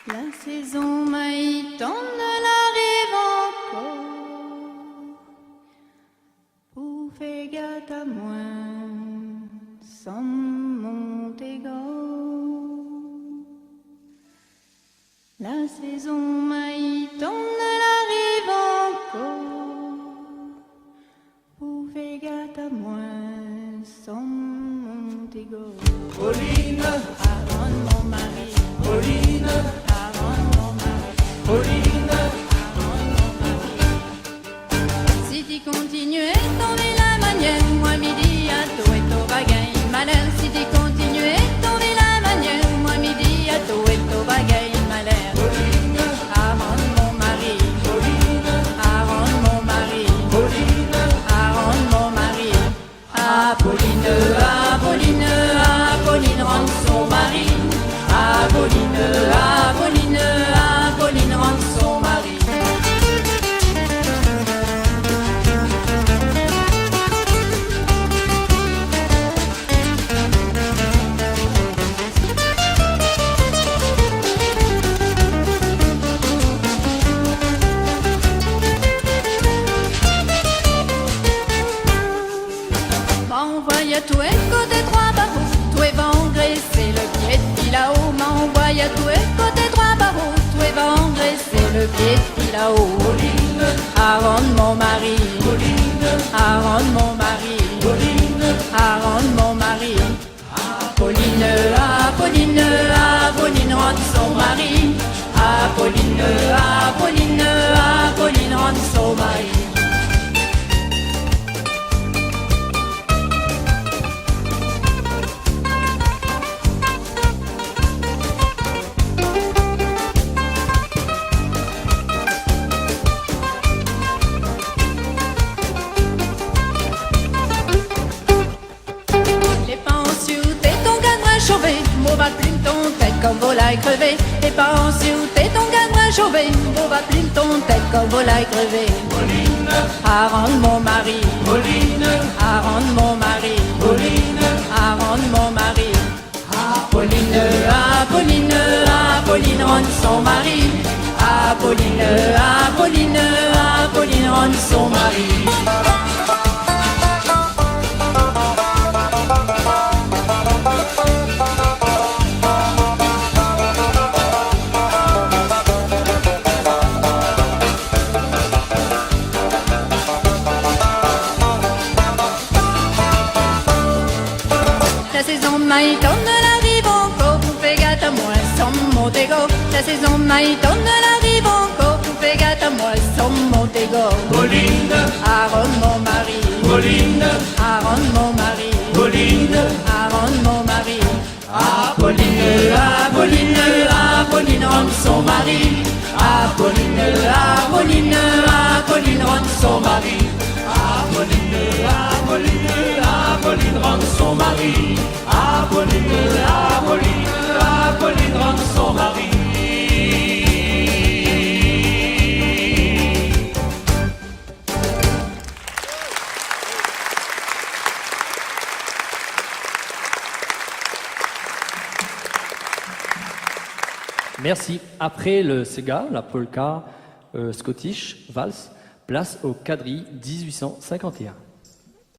La saison maïtonne l'arrive encore, pour faire gâte à moi, sans Montego. La saison maïtonne l'arrive encore, pour faire gâte à moi, sans Montego. Pauline, avant mon mari, Pauline, Pauline, si tu continuais tomber la manière, moi midi à toi et toi bagaille malheur. Si tu continuais tomber la manière, moi midi à toi et toi bagaille malheur. Pauline, Avant mon mari, Pauline, avant mon mari, Pauline, avant mon mari. Apolline, Apolline, Apolline rentre son mari. Apolline, Apolline, Apolline rentre son mari. M'envoie à tous les côtés trois barreaux, tous les vents engraisser le pied de là-haut. M'envoie à tous les côtés trois barreaux, tous les vents engraisser le pied de là-haut. Pauline, Avant mon mari, Pauline, avant mon mari, Pauline, avant mon mari. Apolline, Apolline, Apolline rentre son mari. Apolline, Apolline, Apolline rentre son mari. Les pensions, t'es ton gamin chauvé, mon va plume ton tête comme volaille crevée. Les pensions, t'es ton gamin chauvé, mon va plume ton tête comme volaille crevée. Pauline, Avant mon mari, Pauline, avant mon mari, Pauline, avant mon mari. Apolline, Apolline, Apolline rentre son mari. Apolline, Apolline, Apolline rentre son mari. La saison maïtonne l'arrive encore, pour faire gâte à moi sans Montego. La saison maïtonne l'arrive encore, pour faire gâte à moi sans Montego. Pauline, Aaron mon mari, Pauline, Aaron mon mari, Pauline, Aaron mon mari. Apolline, Apolline, Apolline rentre son mari. Apolline, Apolline, Apolline rentre son mari. Apolline, Apolline, Apolline rentre son mari. Apolline, Apolline, Apolline rentre son mari. Merci. Après le Sega, la polka, Scottish, valse, place au quadrille 1851.